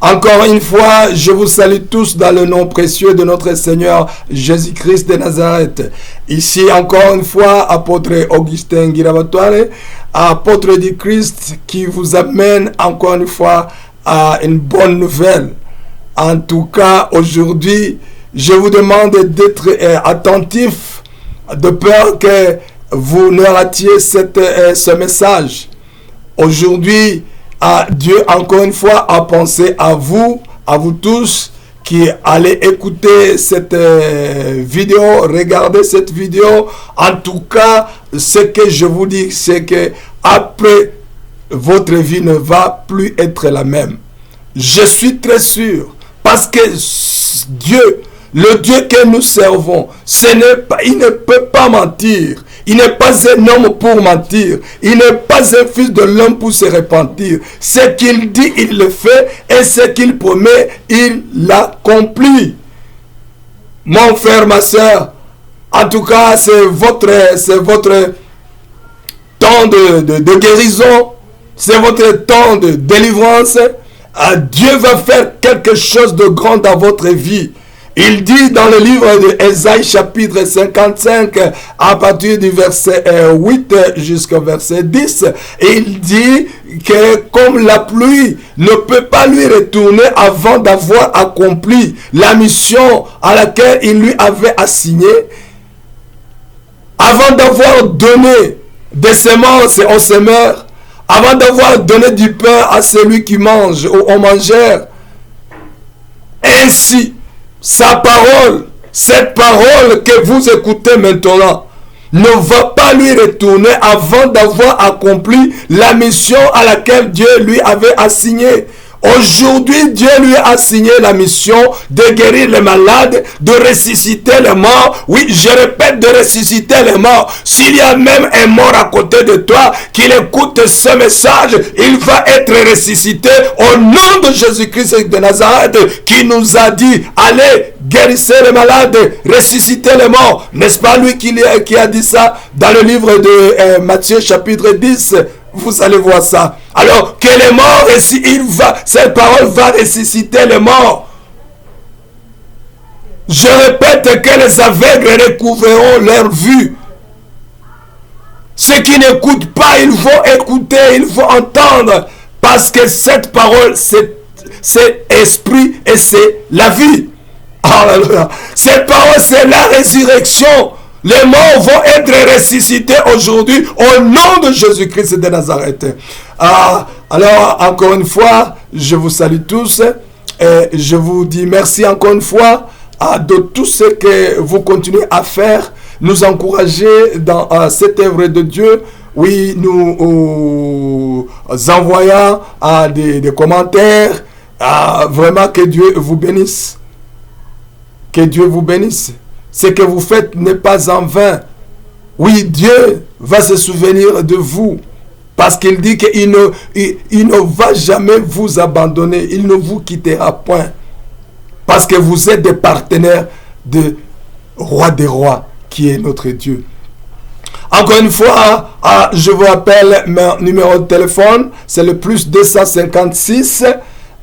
Encore une fois, je vous salue tous dans le nom précieux de notre Seigneur Jésus-Christ de Nazareth. Ici, encore une fois, apôtre Augustin Girabatware, apôtre du Christ, qui vous amène encore une fois à une bonne nouvelle. En tout cas, aujourd'hui, je vous demande d'être attentif, de peur que vous ne ratiez ce message. Aujourd'hui, Dieu, encore une fois, a pensé à vous tous qui allez écouter cette vidéo, regarder cette vidéo. En tout cas, ce que je vous dis, c'est que après, votre vie ne va plus être la même. Je suis très sûr, parce que Dieu, le Dieu que nous servons, il ne peut pas mentir. Il n'est pas un homme pour mentir. Il n'est pas un fils de l'homme pour se repentir. Ce qu'il dit, il le fait. Et ce qu'il promet, il l'accomplit. Mon frère, ma soeur, en tout cas, c'est votre temps de guérison. C'est votre temps de délivrance. Dieu va faire quelque chose de grand dans votre vie. Il dit dans le livre de Ésaïe chapitre 55 à partir du verset 8 jusqu'au verset 10, il dit que comme la pluie ne peut pas lui retourner avant d'avoir accompli la mission à laquelle il lui avait assigné, avant d'avoir donné des semences aux semeurs, avant d'avoir donné du pain à celui qui mange ou aux mangeurs, ainsi sa parole, cette parole que vous écoutez maintenant, ne va pas lui retourner avant d'avoir accompli la mission à laquelle Dieu lui avait assigné. Aujourd'hui, Dieu lui a assigné la mission de guérir les malades, de ressusciter les morts. Oui, je répète, de ressusciter les morts. S'il y a même un mort à côté de toi, qu'il écoute ce message, il va être ressuscité au nom de Jésus-Christ de Nazareth, qui nous a dit, allez, guérissez les malades, ressuscitez les morts. N'est-ce pas lui qui a dit ça dans le livre de Matthieu chapitre 10? Vous allez voir ça. Alors que les morts, cette parole va ressusciter les morts. Je répète que les aveugles recouvriront leur vue. Ceux qui n'écoutent pas, ils vont écouter, ils vont entendre. Parce que cette parole, c'est esprit et c'est la vie. Alléluia. Cette parole, c'est la résurrection. Les morts vont être ressuscités aujourd'hui au nom de Jésus-Christ de Nazareth. Alors, encore une fois, je vous salue tous et je vous dis merci encore une fois de tout ce que vous continuez à faire, nous encourager dans cette œuvre de Dieu. Oui, nous envoyons des commentaires. Vraiment, que Dieu vous bénisse. Que Dieu vous bénisse. Ce que vous faites n'est pas en vain. Oui, Dieu va se souvenir de vous. Parce qu'il dit qu'il ne va jamais vous abandonner. Il ne vous quittera point. Parce que vous êtes des partenaires de Roi des Rois, qui est notre Dieu. Encore une fois, je vous rappelle mon numéro de téléphone. C'est le plus 256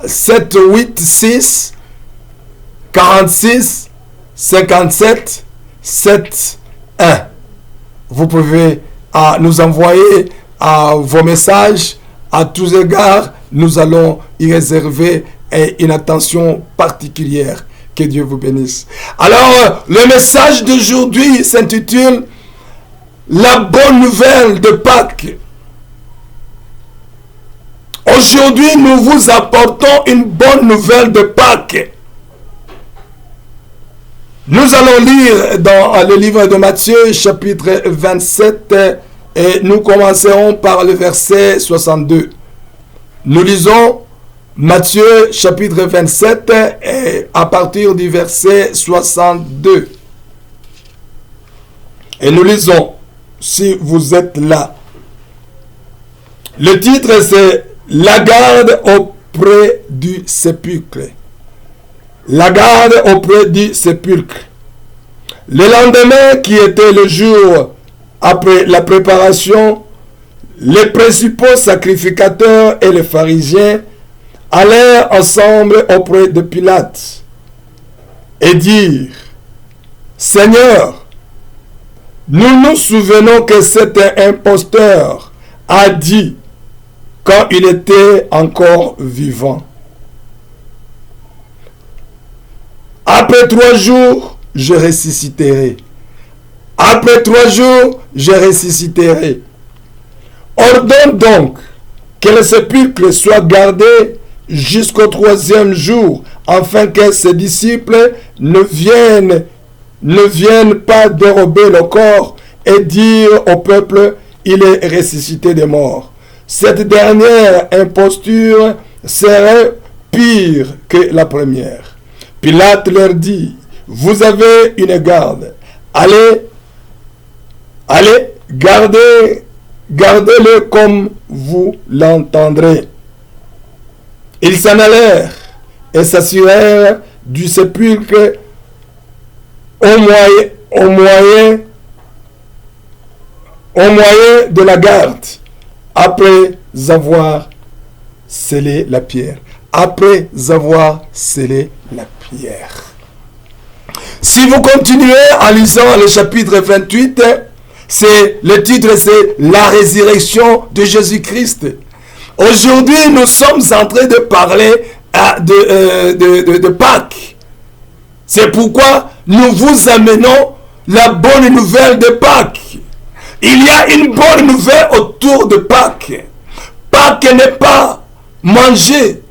786 46 57 71. Vous pouvez nous envoyer vos messages à tous égards. Nous allons y réserver une attention particulière. Que Dieu vous bénisse. Alors, le message d'aujourd'hui s'intitule La bonne nouvelle de Pâques. Aujourd'hui, nous vous apportons une bonne nouvelle de Pâques. Nous allons lire dans le livre de Matthieu, chapitre 27, et nous commencerons par le verset 62. Nous lisons Matthieu, chapitre 27, et à partir du verset 62. Et nous lisons, si vous êtes là. Le titre, c'est « La garde auprès du sépulcre ». La garde auprès du sépulcre. Le lendemain, qui était le jour après la préparation, les principaux sacrificateurs et les pharisiens allèrent ensemble auprès de Pilate et dirent: Seigneur, nous nous souvenons que cet imposteur a dit quand il était encore vivant: après 3 jours, je ressusciterai. Après 3 jours, je ressusciterai. Ordonne donc que le sépulcre soit gardé jusqu'au 3e jour, afin que ses disciples ne viennent pas dérober le corps et dire au peuple: il est ressuscité des morts. Cette dernière imposture serait pire que la première. Pilate leur dit: vous avez une garde. Allez, gardez-le comme vous l'entendrez. Ils s'en allèrent et s'assurèrent du sépulcre au moyen de la garde, après avoir scellé la pierre. Après avoir scellé la pierre. Si vous continuez en lisant le chapitre 28, le titre c'est la résurrection de Jésus-Christ. Aujourd'hui, nous sommes en train de parler de Pâques. C'est pourquoi nous vous amenons la bonne nouvelle de Pâques. Il y a une bonne nouvelle autour de Pâques. Pâques n'est pas manger,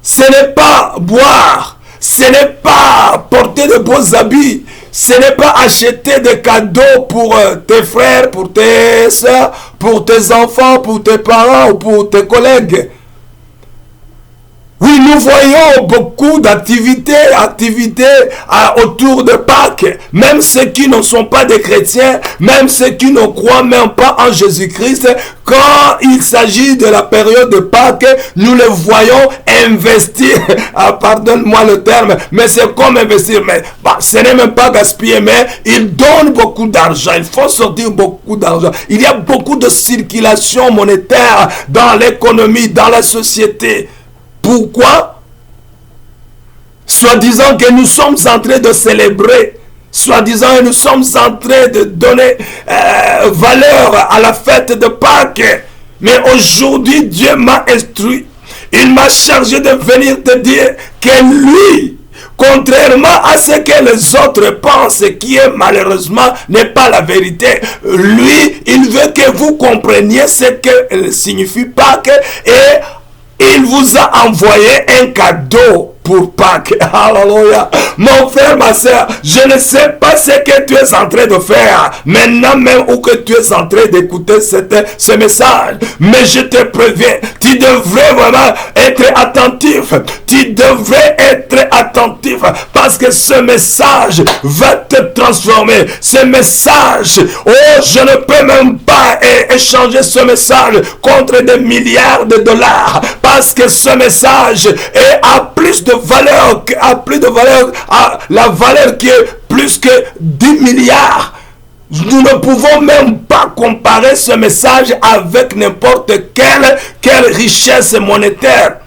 ce n'est pas boire, ce n'est pas porter de beaux habits, ce n'est pas acheter des cadeaux pour tes frères, pour tes soeurs, pour tes enfants, pour tes parents ou pour tes collègues. Oui, nous voyons beaucoup d'activités autour de Pâques. Même ceux qui ne sont pas des chrétiens, même ceux qui ne croient même pas en Jésus-Christ, quand il s'agit de la période de Pâques, nous les voyons investir. Pardonne-moi le terme, mais c'est comme investir. Mais ce n'est même pas gaspiller, mais ils donnent beaucoup d'argent. Il faut sortir beaucoup d'argent. Il y a beaucoup de circulation monétaire dans l'économie, dans la société. Pourquoi? Soi-disant que nous sommes en train de célébrer, soi-disant que nous sommes en train de donner valeur à la fête de Pâques. Mais aujourd'hui, Dieu m'a instruit. Il m'a chargé de venir te dire que lui, contrairement à ce que les autres pensent, qui est malheureusement n'est pas la vérité, lui, il veut que vous compreniez ce que signifie Pâques et il vous a envoyé un cadeau pour Pâques. Alléluia. Mon frère, ma soeur, je ne sais pas ce que tu es en train de faire maintenant même ou que tu es en train d'écouter ce message. Mais je te préviens, tu devrais vraiment être attentif. Tu devrais être attentif parce que ce message va te transformer. Ce message, oh, je ne peux même pas échanger ce message contre des milliards de dollars parce que ce message a plus de valeur, à la valeur qui est plus que 10 milliards. Nous ne pouvons même pas comparer ce message avec n'importe quelle richesse monétaire.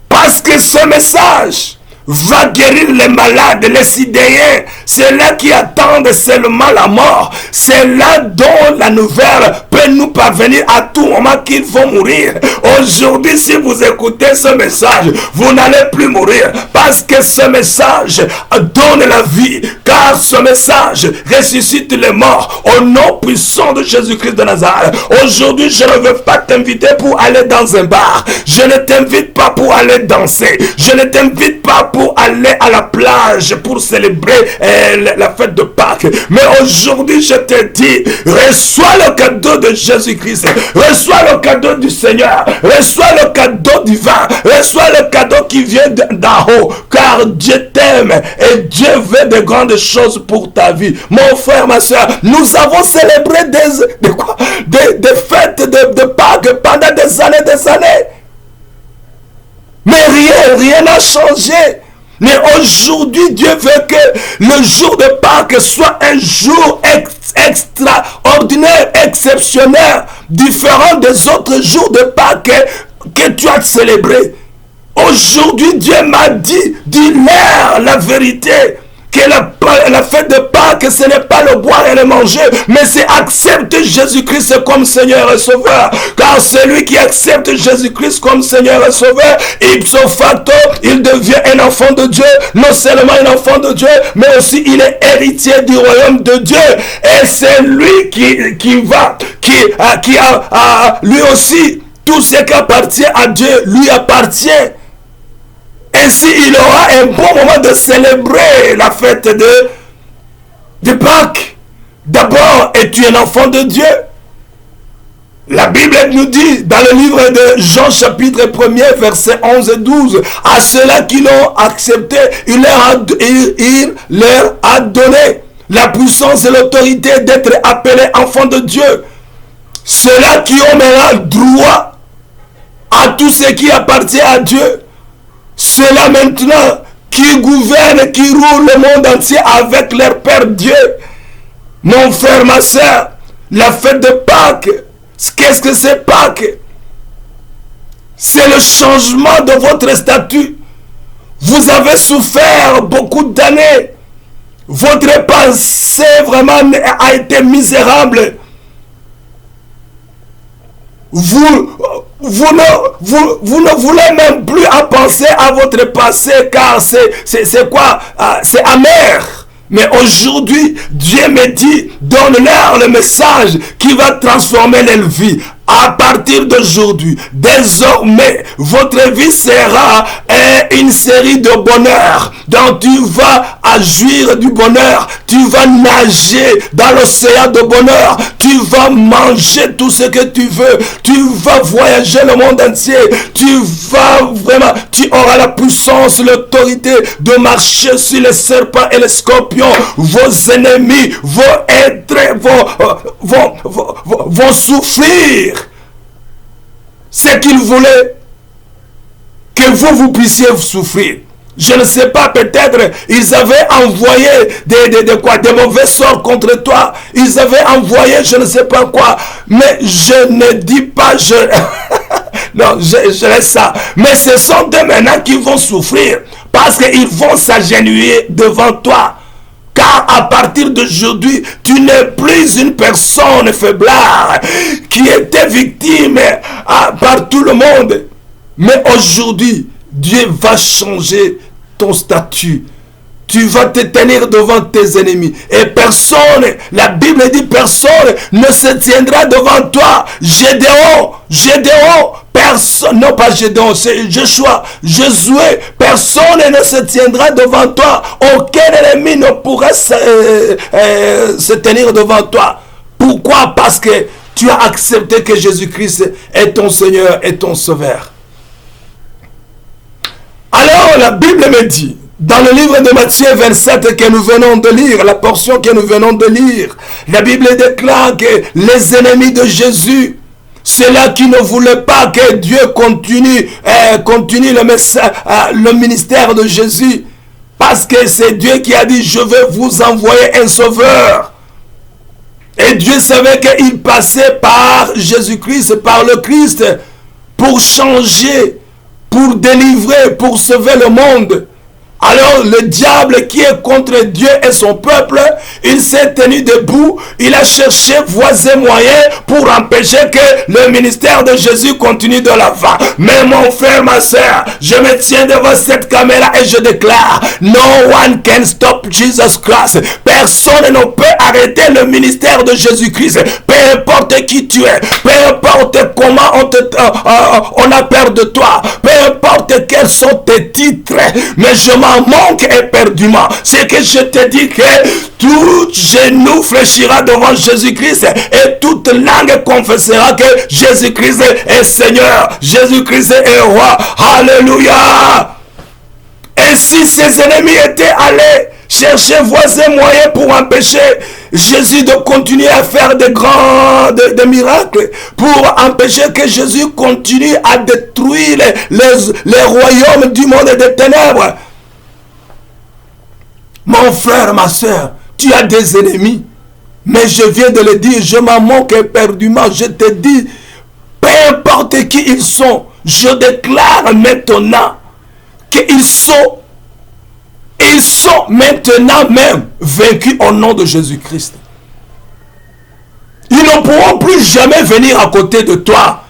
Parce que ce message va guérir les malades, les sidéens, ceux-là qui attendent seulement la mort, ceux-là dont la nouvelle peut nous parvenir à tout moment qu'ils vont mourir. Aujourd'hui, si vous écoutez ce message, vous n'allez plus mourir parce que ce message donne la vie, car ce message ressuscite les morts au nom puissant de Jésus-Christ de Nazareth. Aujourd'hui, je ne veux pas t'inviter pour aller dans un bar, je ne t'invite pas pour aller danser, je ne t'invite pas pour aller à la plage pour célébrer la fête de Pâques. Mais aujourd'hui, je te dis, reçois le cadeau de Jésus-Christ, reçois le cadeau du Seigneur, reçois le cadeau divin, reçois le cadeau qui vient d'en haut, car Dieu t'aime et Dieu veut de grandes choses pour ta vie. Mon frère, ma soeur, nous avons célébré des fêtes de Pâques pendant des années. Mais rien n'a changé. Mais aujourd'hui, Dieu veut que le jour de Pâques soit un jour extraordinaire, exceptionnel, différent des autres jours de Pâques que tu as célébré. Aujourd'hui, Dieu m'a dit, dis-leur la vérité. Que la fête de Pâques, ce n'est pas le boire et le manger, mais c'est accepter Jésus-Christ comme Seigneur et Sauveur. Car celui qui accepte Jésus-Christ comme Seigneur et Sauveur, ipso facto, il devient un enfant de Dieu. Non seulement un enfant de Dieu, mais aussi il est héritier du royaume de Dieu. Et c'est lui qui a lui aussi, tout ce qui appartient à Dieu lui appartient. Ainsi, il aura un bon moment de célébrer la fête de Pâques. D'abord, es-tu un enfant de Dieu? La Bible nous dit, dans le livre de Jean chapitre 1er, versets 11 et 12, à ceux-là qui l'ont accepté, il leur a donné la puissance et l'autorité d'être appelés enfants de Dieu. Ceux-là qui ont maintenant droit à tout ce qui appartient à Dieu. Ceux-là maintenant qui gouvernent, qui roulent le monde entier avec leur Père Dieu. Mon frère, ma soeur, la fête de Pâques, qu'est-ce que c'est Pâques? C'est le changement de votre statut. Vous avez souffert beaucoup d'années. Votre passé vraiment a été misérable. Vous ne voulez même plus à penser à votre passé, car c'est quoi? C'est amer. Mais aujourd'hui, Dieu me dit, donne-leur le message qui va transformer leur vie. À partir d'aujourd'hui, désormais, votre vie sera une série de bonheur dont tu vas jouir du bonheur. Tu vas nager dans l'océan de bonheur. Tu vas manger tout ce que tu veux. Tu vas voyager le monde entier. Tu auras la puissance, l'autorité de marcher sur les serpents et les scorpions. Vos ennemis vont souffrir. C'est qu'ils voulaient que vous puissiez souffrir. Je ne sais pas, peut-être ils avaient envoyé des mauvais sorts contre toi. Ils avaient envoyé je ne sais pas quoi. Mais je ne dis pas, non, je laisse ça. Mais ce sont eux maintenant qui vont souffrir. Parce qu'ils vont s'agenouiller devant toi. Car à partir d'aujourd'hui, tu n'es plus une personne faiblard qui était victime par tout le monde. Mais aujourd'hui, Dieu va changer ton statut. Tu vas te tenir devant tes ennemis. Et personne, la Bible dit, personne ne se tiendra devant toi. Gédéon, personne, non pas Gédéon, c'est Josué, personne ne se tiendra devant toi. Aucun ennemi ne pourra se tenir devant toi. Pourquoi? Parce que tu as accepté que Jésus-Christ est ton Seigneur et ton Sauveur. Alors la Bible me dit, dans le livre de Matthieu 27 que nous venons de lire, la portion que nous venons de lire, la Bible déclare que les ennemis de Jésus, ceux-là qui ne voulaient pas que Dieu continue le ministère de Jésus, parce que c'est Dieu qui a dit, je vais vous envoyer un sauveur. Et Dieu savait qu'il passait par Jésus-Christ, par le Christ, pour changer, pour délivrer, pour sauver le monde. Alors le diable qui est contre Dieu et son peuple, il s'est tenu debout, il a cherché voies et moyens pour empêcher que le ministère de Jésus continue de l'avant. Mais mon frère, ma soeur, je me tiens devant cette caméra et je déclare, no one can stop Jesus Christ. Personne ne peut arrêter le ministère de Jésus-Christ. Peu importe qui tu es, peu importe comment on a peur de toi, peu importe quels sont tes titres, mais je m'en manque éperdument. C'est que je te dis que tout genou fléchira devant Jésus-Christ et toute langue confessera que Jésus-Christ est Seigneur, Jésus-Christ est roi. Alléluia. Et si ses ennemis étaient allés chercher voies et moyens pour empêcher Jésus de continuer à faire des miracles, pour empêcher que Jésus continue à détruire les royaumes du monde des ténèbres, mon frère, ma soeur, tu as des ennemis. Mais je viens de le dire, je m'en moque éperdument. Je te dis, peu importe qui ils sont, je déclare maintenant qu'ils sont maintenant même vaincus au nom de Jésus-Christ. Ils ne pourront plus jamais venir à côté de toi.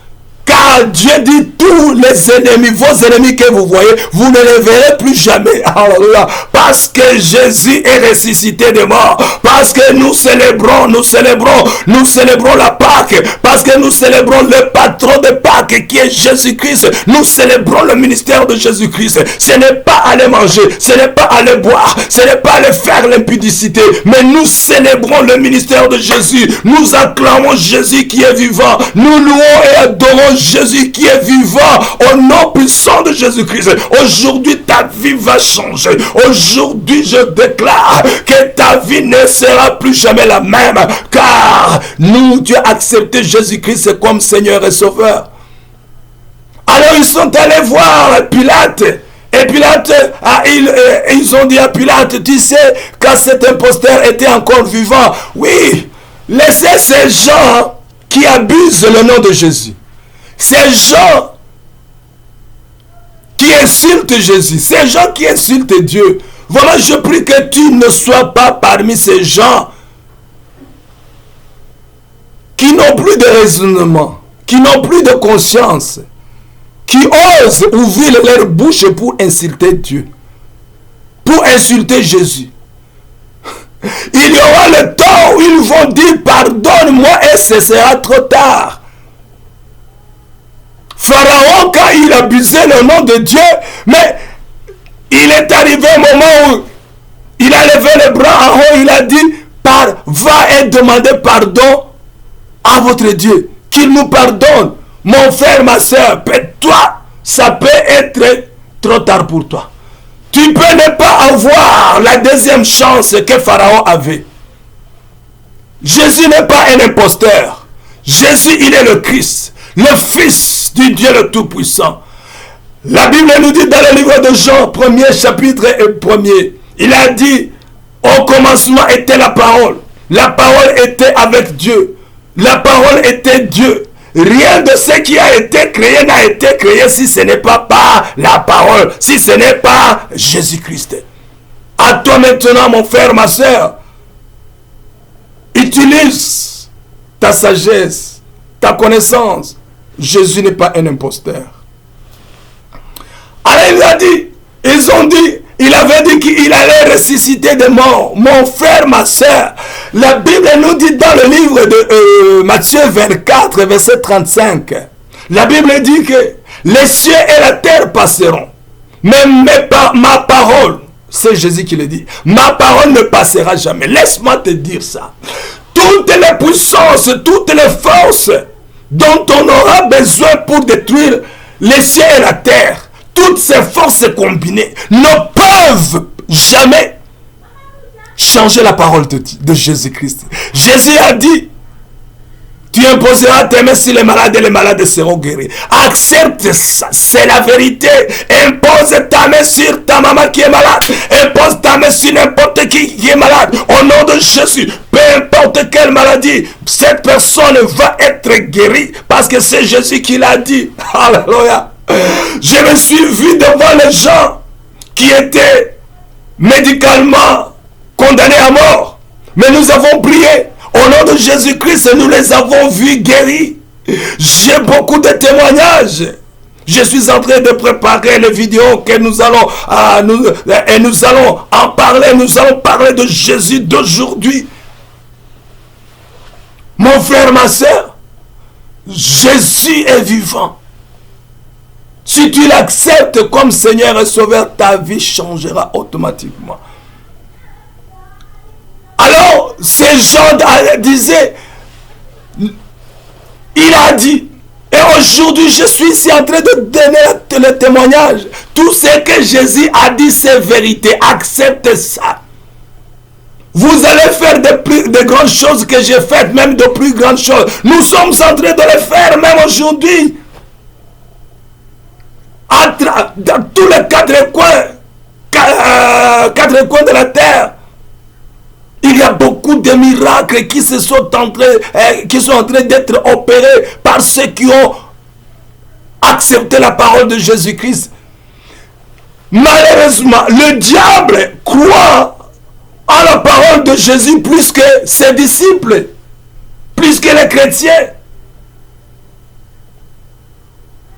Car Dieu dit, tous les ennemis, vos ennemis que vous voyez, vous ne les verrez plus jamais. Alléluia. Parce que Jésus est ressuscité des morts. Parce que nous célébrons la Pâque. Parce que nous célébrons le patron de Pâque qui est Jésus-Christ. Nous célébrons le ministère de Jésus-Christ. Ce n'est pas aller manger, ce n'est pas aller boire, ce n'est pas aller faire l'impudicité. Mais nous célébrons le ministère de Jésus. Nous acclamons Jésus qui est vivant. Nous louons et adorons Jésus qui est vivant au nom puissant de Jésus-Christ. Aujourd'hui, ta vie va changer. Aujourd'hui, je déclare que ta vie ne sera plus jamais la même. Car nous, Dieu a accepté Jésus-Christ comme Seigneur et Sauveur. Alors, ils sont allés voir Pilate. Et Pilate, ils ont dit à Pilate, tu sais, quand cet imposteur était encore vivant, oui, laissez ces gens qui abusent le nom de Jésus. Ces gens qui insultent Jésus, ces gens qui insultent Dieu, voilà, je prie que tu ne sois pas parmi ces gens qui n'ont plus de raisonnement, qui n'ont plus de conscience, qui osent ouvrir leur bouche pour insulter Dieu, pour insulter Jésus. Il y aura le temps où ils vont dire pardonne-moi et ce sera trop tard. Pharaon, quand il abusait le nom de Dieu, mais il est arrivé un moment où il a levé les bras en haut, il a dit, va et demandez pardon à votre Dieu, qu'il nous pardonne. Mon frère, ma soeur, toi, ça peut être trop tard pour toi. Tu peux ne pas avoir la deuxième chance que Pharaon avait. Jésus n'est pas un imposteur. Jésus, il est le Christ, le Fils du Dieu le Tout-Puissant. La Bible nous dit dans le livre de Jean, 1er chapitre et 1er, il a dit, au commencement était la parole était avec Dieu, la parole était Dieu. Rien de ce qui a été créé n'a été créé si ce n'est pas par la parole, si ce n'est pas Jésus-Christ. À toi maintenant, mon frère, ma soeur, utilise ta sagesse, ta connaissance. Jésus n'est pas un imposteur. Alors il avait dit qu'il allait ressusciter des morts. Mon frère, ma soeur, la Bible nous dit dans le livre de Matthieu 24, verset 35, la Bible dit que les cieux et la terre passeront, mais ma parole, c'est Jésus qui le dit, ma parole ne passera jamais. Laisse-moi te dire ça. Toutes les puissances, toutes les forces dont on aura besoin pour détruire les cieux et la terre, toutes ces forces combinées ne peuvent jamais changer la parole de Jésus-Christ. Jésus a dit, tu imposeras tes mains sur les malades et les malades seront guéris. Accepte ça, c'est la vérité. Impose ta main sur ta maman qui est malade. Impose ta main sur n'importe qui est malade. Au nom de Jésus, peu importe quelle maladie, cette personne va être guérie parce que c'est Jésus qui l'a dit. Alléluia. Je me suis vu devant les gens qui étaient médicalement condamnés à mort. Mais nous avons prié. Au nom de Jésus-Christ, nous les avons vus guéris. J'ai beaucoup de témoignages. Je suis en train de préparer les vidéos que nous allons en parler. Nous allons parler de Jésus d'aujourd'hui. Mon frère, ma soeur, Jésus est vivant. Si tu l'acceptes comme Seigneur et Sauveur, ta vie changera automatiquement. Alors, ces gens disaient, il a dit, et aujourd'hui je suis ici en train de donner le témoignage. Tout ce que Jésus a dit, c'est vérité. Acceptez ça. Vous allez faire de grandes choses que j'ai faites, même de plus grandes choses. Nous sommes en train de les faire même aujourd'hui. Dans tous les quatre coins de la terre, il y a beaucoup de miracles qui sont en train d'être opérés par ceux qui ont accepter la parole de Jésus-Christ. Malheureusement, le diable croit en la parole de Jésus plus que ses disciples, plus que les chrétiens.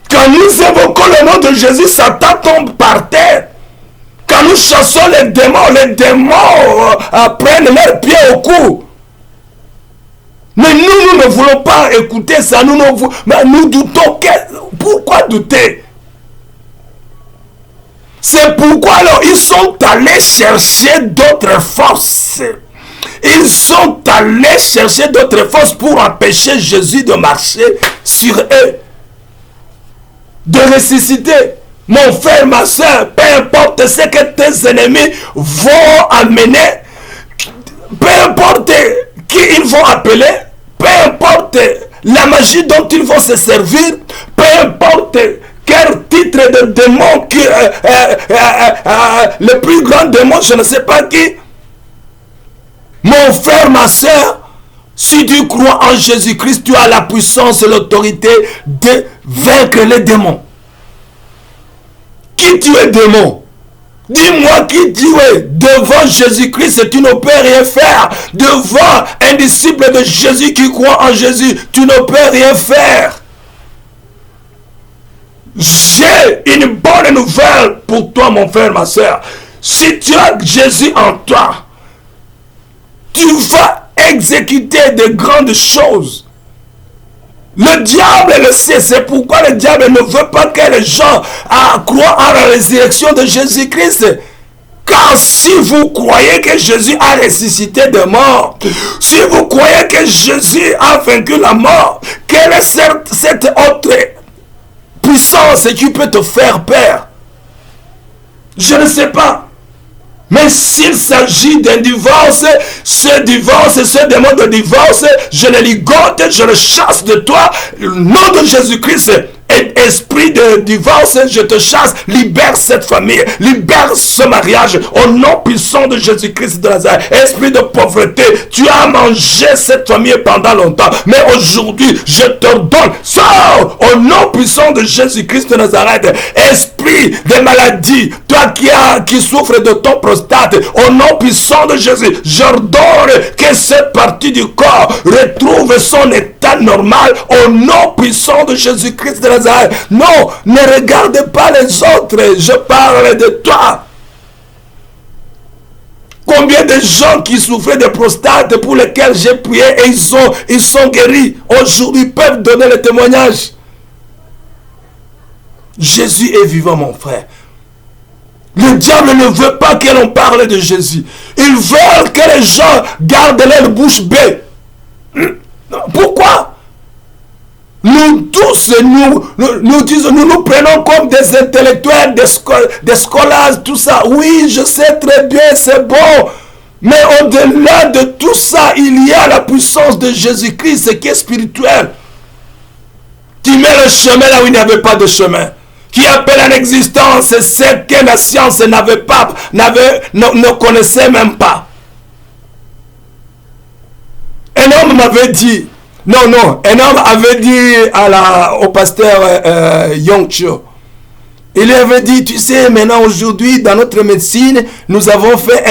Quand nous évoquons le nom de Jésus, Satan tombe par terre. Quand nous chassons les démons prennent leurs pieds au cou. Mais nous ne voulons pas écouter ça. Nous doutons. Pourquoi douter? C'est pourquoi alors ils sont allés chercher d'autres forces. Ils sont allés chercher d'autres forces pour empêcher Jésus de marcher sur eux, de ressusciter. Mon frère, ma soeur, peu importe ce que tes ennemis vont amener, peu importe qui ils vont appeler, peu importe la magie dont ils vont se servir, peu importe quel titre de démon, le plus grand démon, je ne sais pas qui. Mon frère, ma soeur, si tu crois en Jésus-Christ, tu as la puissance et l'autorité de vaincre les démons. Qui tu es, démon? Dis-moi qui tu es. Devant Jésus-Christ, tu ne peux rien faire. Devant un disciple de Jésus qui croit en Jésus, tu ne peux rien faire. J'ai une bonne nouvelle pour toi, mon frère, ma soeur. Si tu as Jésus en toi, tu vas exécuter de grandes choses. Le diable le sait, c'est pourquoi le diable ne veut pas que les gens croient en la résurrection de Jésus-Christ. Car si vous croyez que Jésus a ressuscité de mort, si vous croyez que Jésus a vaincu la mort, quelle est cette autre puissance qui peut te faire peur? Je ne sais pas. Mais s'il s'agit d'un divorce, ce démon de divorce, je le ligote, je le chasse de toi. Le nom de Jésus-Christ, esprit de divorce, je te chasse. Libère cette famille, libère ce mariage au nom puissant de Jésus-Christ de Nazareth. Esprit de pauvreté, tu as mangé cette famille pendant longtemps, mais aujourd'hui, je t'ordonne, sors au nom puissant de Jésus-Christ de Nazareth. Esprit de maladie, toi qui souffres de ton prostate, au nom puissant de Jésus, j'ordonne que cette partie du corps retrouve son état normal au nom puissant de Jésus-Christ de Nazareth. Non, ne regarde pas les autres, je parle de toi. Combien de gens qui souffraient de prostate pour lesquels j'ai prié et ils sont guéris, aujourd'hui peuvent donner le témoignage. Jésus est vivant, mon frère. Le diable ne veut pas que l'on parle de Jésus. Il veut que les gens gardent leur bouche bée. Pourquoi? Nous tous, nous prenons comme des intellectuels, des scolaires, tout ça. Oui, je sais très bien, c'est bon. Mais au-delà de tout ça, il y a la puissance de Jésus-Christ qui est spirituelle. Qui met le chemin là où il n'y avait pas de chemin. Qui appelle en existence ce que la science ne connaissait même pas. Un homme m'avait dit, un homme avait dit au pasteur Yong Cho, il avait dit, tu sais, maintenant aujourd'hui, dans notre médecine, nous avons fait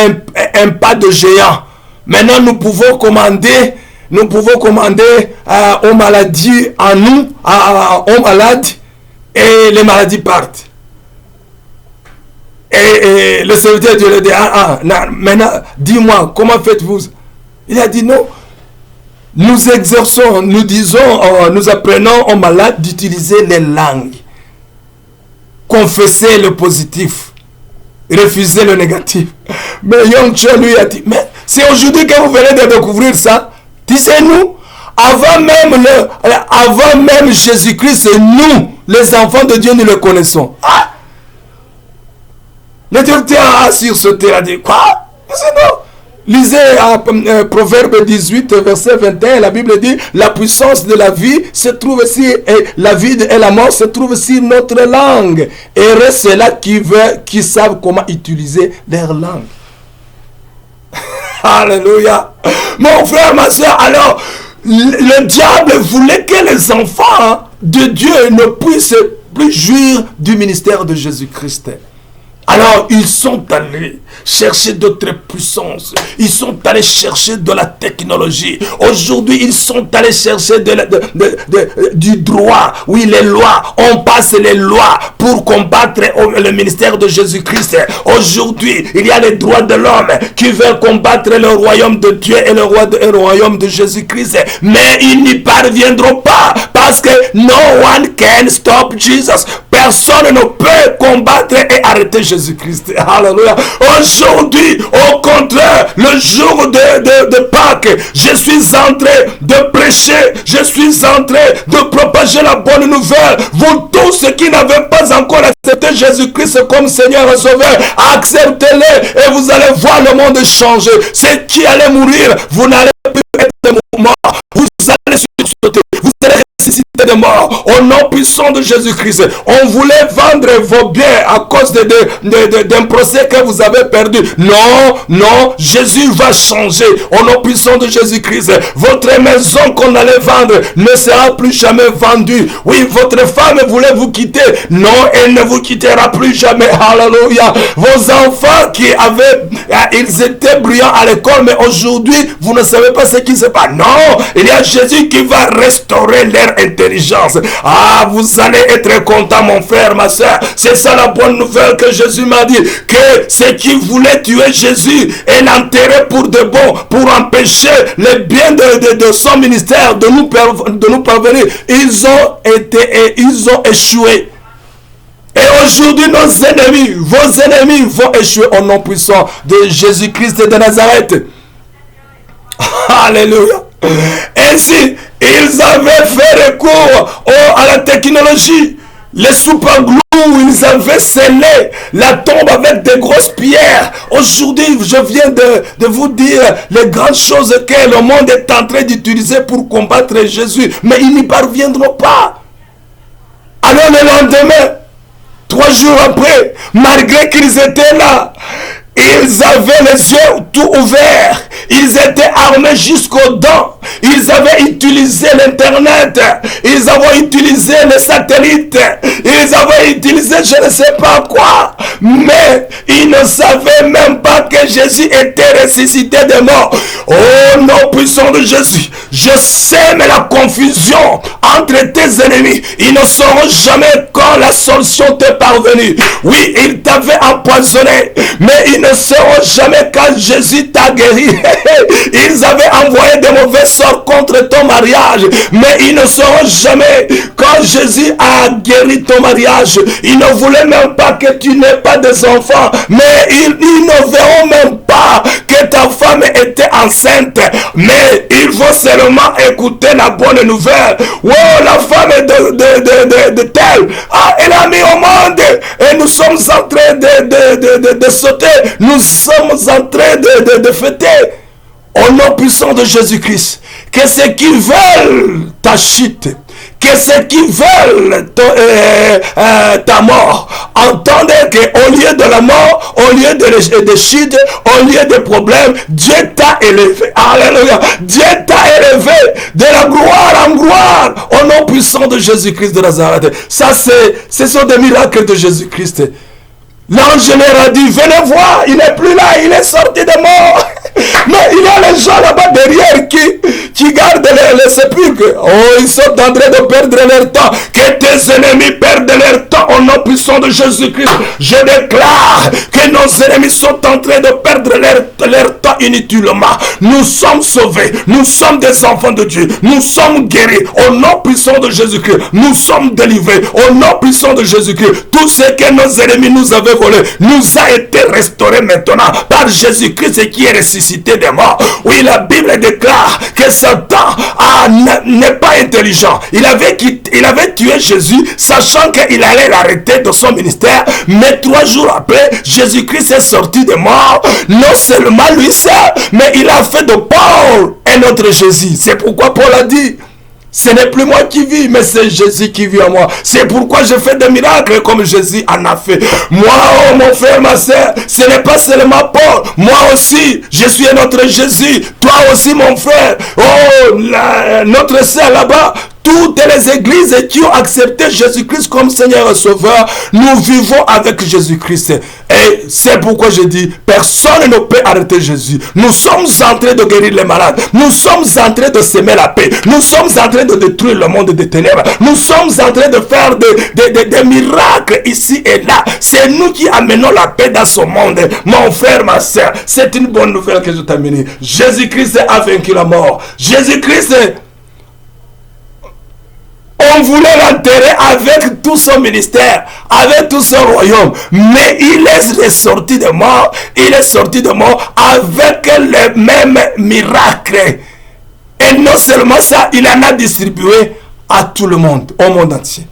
un pas de géant. Maintenant, nous pouvons commander aux maladies en nous, aux malades, et les maladies partent. Et le serviteur Dieu lui dit, maintenant, dis-moi, comment faites-vous? Il a dit, non, nous exerçons, nous apprenons aux malades d'utiliser les langues. Confesser le positif, refuser le négatif. Mais Yong Cho lui a dit, mais c'est aujourd'hui que vous venez de découvrir ça. Disez-nous, avant même Jésus-Christ, nous, les enfants de Dieu, nous le connaissons. Ah! Le directeur assure ce terrain, a dit, quoi? C'est non. Lisez Proverbe 18, verset 21, la Bible dit, la puissance de la vie se trouve ici, et la vie et la mort se trouvent sur notre langue. Et c'est là qui savent comment utiliser leur langue. Alléluia. Mon frère, ma soeur, alors, le diable voulait que les enfants de Dieu ne puissent plus jouir du ministère de Jésus-Christ. Alors, ils sont allés chercher d'autres puissances. Ils sont allés chercher de la technologie. Aujourd'hui, ils sont allés chercher du droit. Oui, les lois. On passe les lois pour combattre le ministère de Jésus-Christ. Aujourd'hui, il y a les droits de l'homme qui veulent combattre le royaume de Dieu et le royaume de Jésus-Christ. Mais ils n'y parviendront pas parce que no one can stop Jesus. Personne ne peut combattre et arrêter Jésus-Christ. Alléluia. Aujourd'hui, au contraire, le jour de Pâques, je suis en train de prêcher, je suis en train de propager la bonne nouvelle. Vous tous qui n'avez pas encore accepté Jésus-Christ comme Seigneur et Sauveur, acceptez-le et vous allez voir le monde changer. Ceux qui allaient mourir, vous n'allez plus être morts. Vous allez sursauter. Vous allez ressusciter de mort au nom puissant de Jésus-Christ. On voulait vendre vos biens à cause d'un procès que vous avez perdu. Non, non, Jésus va changer au nom puissant de Jésus-Christ. Votre maison qu'on allait vendre ne sera plus jamais vendue. Oui, votre femme voulait vous quitter. Non, elle ne vous quittera plus jamais. Alléluia. Vos enfants qui avaient, ils étaient brillants à l'école, mais aujourd'hui, vous ne savez pas ce qui se passe. Non, il y a Jésus qui va restaurer leur intelligence. Ah, vous allez être content, mon frère, ma soeur. C'est ça la bonne nouvelle que Jésus m'a dit. Que ceux qui voulaient tuer Jésus et l'enterrer pour de bon, pour empêcher les biens de son ministère de nous parvenir, ils ont échoué. Et aujourd'hui, nos ennemis, vos ennemis vont échouer au nom puissant de Jésus-Christ de Nazareth. Alléluia. Ainsi, ils avaient fait recours à la technologie. Les superglue, ils avaient scellé la tombe avec des grosses pierres. Aujourd'hui, je viens de vous dire les grandes choses que le monde est en train d'utiliser pour combattre Jésus. Mais ils n'y parviendront pas. Alors le lendemain, 3 jours après, malgré qu'ils étaient là, ils avaient les yeux tout ouverts. Ils étaient armés jusqu'aux dents. Ils avaient utilisé l'internet. Ils avaient utilisé les satellites. Ils avaient utilisé je ne sais pas quoi. Mais ils ne savaient même pas que Jésus était ressuscité des morts. Oh non, puissant de Jésus. Je sème la confusion entre tes ennemis. Ils ne sauront jamais quand la solution t'est parvenue. Oui, ils t'avaient empoisonné. Mais ils ne sauront jamais quand Jésus t'a guéri. Ils avaient envoyé de mauvais sorts contre ton mariage. Mais ils ne sauront jamais quand Jésus a guéri ton mariage. Ils ne voulaient même pas que tu n'aies pas des enfants. Mais ils ne verront même pas que ta femme était enceinte. Mais il faut seulement écouter la bonne nouvelle. Oh, la femme de tel. Ah, elle a mis au monde. Et nous sommes en train de sauter. Nous sommes en train de fêter. Au nom puissant de Jésus-Christ. Que ceux qui veulent ta chute, que ceux qui veulent ta mort, entendez qu'au lieu de la mort, au lieu de chute, au lieu de problèmes, Dieu t'a élevé. Alléluia. Dieu t'a élevé de la gloire en gloire. Au nom puissant de Jésus-Christ de Nazareth. Ça, ce sont des miracles de Jésus-Christ. L'ange leur a dit, venez voir, il n'est plus là, il est sorti de mort. Mais il y a les gens là-bas derrière qui gardent les sépulcres. Oh, ils sont en train de perdre leur temps. Que tes ennemis perdent leur temps au nom puissant de Jésus-Christ. Je déclare que nos ennemis sont en train de perdre leur temps inutilement. Nous sommes sauvés. Nous sommes des enfants de Dieu. Nous sommes guéris au nom puissant de Jésus-Christ. Nous sommes délivrés au nom puissant de Jésus-Christ. Tout ce que nos ennemis nous avaient volé nous a été restauré maintenant par Jésus-Christ qui est ressuscité des morts. Oui, la Bible déclare que Satan n'est pas intelligent. Il avait tué Jésus sachant qu'il allait l'arrêter de son ministère. Mais 3 jours après, Jésus-Christ est sorti des morts. Non seulement lui seul, mais il a fait de Paul un autre Jésus. C'est pourquoi Paul a dit, ce n'est plus moi qui vis, mais c'est Jésus qui vit en moi. C'est pourquoi je fais des miracles comme Jésus en a fait. Moi, oh mon frère, ma soeur, ce n'est pas seulement Paul. Moi aussi, je suis un autre Jésus. Toi aussi, mon frère. Oh, notre soeur là-bas. toutes les églises qui ont accepté Jésus-Christ comme Seigneur et Sauveur, nous vivons avec Jésus-Christ. Et c'est pourquoi je dis, personne ne peut arrêter Jésus. Nous sommes en train de guérir les malades. Nous sommes en train de semer la paix. Nous sommes en train de détruire le monde des ténèbres. Nous sommes en train de faire des miracles ici et là. C'est nous qui amenons la paix dans ce monde. Mon frère, ma soeur, c'est une bonne nouvelle que je t'amène. Jésus-Christ a vaincu la mort. Jésus-Christ, on voulait l'enterrer avec tout son ministère, avec tout son royaume. Mais il est sorti de mort. Il est sorti de mort avec les mêmes miracles. Et non seulement ça, il en a distribué à tout le monde, au monde entier.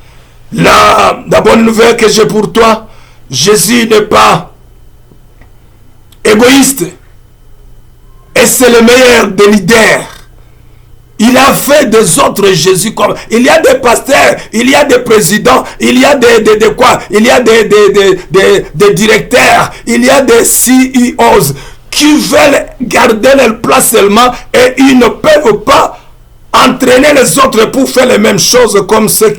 La bonne nouvelle que j'ai pour toi, Jésus n'est pas égoïste. Et c'est le meilleur des leaders. Il a fait des autres Jésus comme... Il y a des pasteurs, il y a des présidents, il y a il y a des directeurs, il y a des CEOs qui veulent garder leur place seulement et ils ne peuvent pas entraîner les autres pour faire les mêmes choses comme celles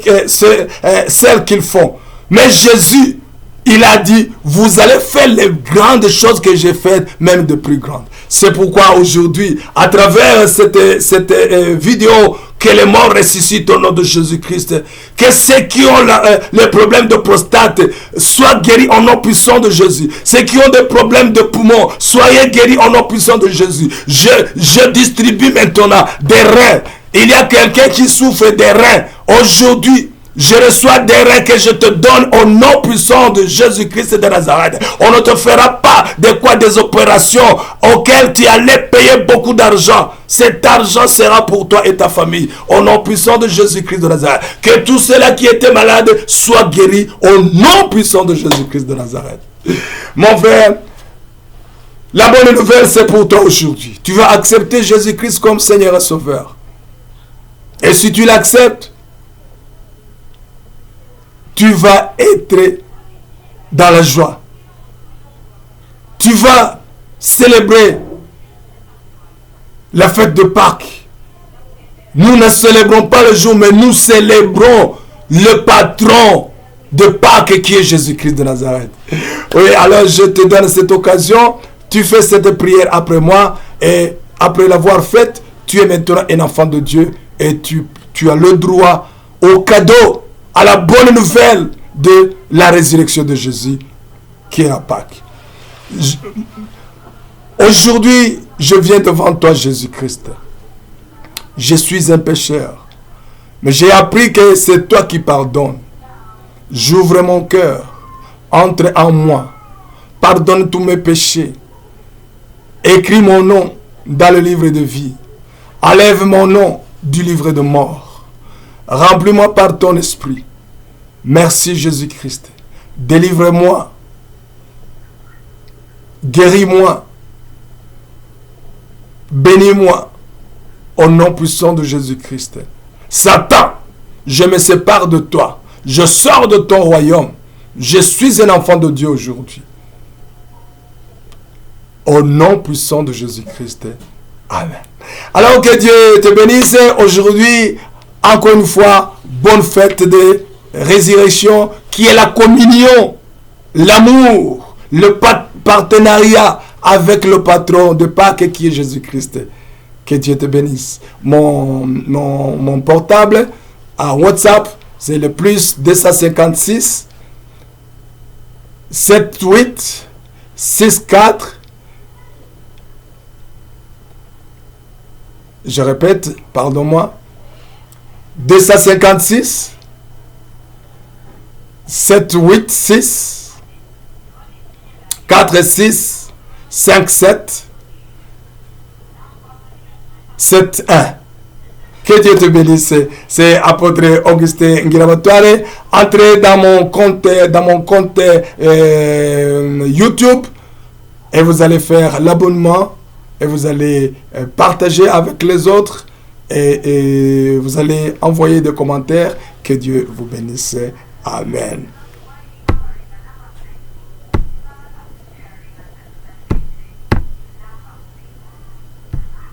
qu'ils font. Mais Jésus, il a dit, vous allez faire les grandes choses que j'ai faites, même de plus grandes. C'est pourquoi aujourd'hui, à travers cette vidéo, que les morts ressuscitent au nom de Jésus-Christ, que ceux qui ont les problèmes de prostate soient guéris au nom puissant de Jésus. Ceux qui ont des problèmes de poumons, soyez guéris au nom puissant de Jésus. Je distribue maintenant des reins. Il y a quelqu'un qui souffre des reins. Aujourd'hui, je reçois des reins que je te donne au nom puissant de Jésus-Christ de Nazareth. On ne te fera pas des opérations auxquelles tu allais payer beaucoup d'argent. Cet argent sera pour toi et ta famille. Au nom puissant de Jésus-Christ de Nazareth. Que tous ceux-là qui étaient malades soient guéris au nom puissant de Jésus-Christ de Nazareth. Mon frère, la bonne nouvelle c'est pour toi aujourd'hui. Tu vas accepter Jésus-Christ comme Seigneur et Sauveur. Et si tu l'acceptes, tu vas être dans la joie. Tu vas célébrer la fête de Pâques. Nous ne célébrons pas le jour, mais nous célébrons le patron de Pâques qui est Jésus-Christ de Nazareth. Oui, alors je te donne cette occasion. Tu fais cette prière après moi et après l'avoir faite, tu es maintenant un enfant de Dieu et tu as le droit au cadeau, à la bonne nouvelle de la résurrection de Jésus qui est à Pâques. Aujourd'hui, je viens devant toi, Jésus-Christ. Je suis un pécheur, mais j'ai appris que c'est toi qui pardonnes. J'ouvre mon cœur, entre en moi, pardonne tous mes péchés. Écris mon nom dans le livre de vie. Enlève mon nom du livre de mort. Remplis-moi par ton esprit. Merci Jésus-Christ. Délivre-moi. Guéris-moi. Bénis-moi. Au nom puissant de Jésus-Christ. Satan, je me sépare de toi. Je sors de ton royaume. Je suis un enfant de Dieu aujourd'hui. Au nom puissant de Jésus-Christ. Amen. Alors que Dieu te bénisse aujourd'hui. Encore une fois, bonne fête de résurrection qui est la communion, l'amour, le partenariat avec le patron de Pâques qui est Jésus-Christ. Que Dieu te bénisse. Mon portable à WhatsApp, c'est le plus 256 78 64. Je répète, pardon-moi. 256 786 46 57 71. Que Dieu te bénisse. C'est apôtre Augustin Ngirabatware. Entrez dans mon compte YouTube et vous allez faire l'abonnement et vous allez partager avec les autres. Et vous allez envoyer des commentaires. Que Dieu vous bénisse. Amen.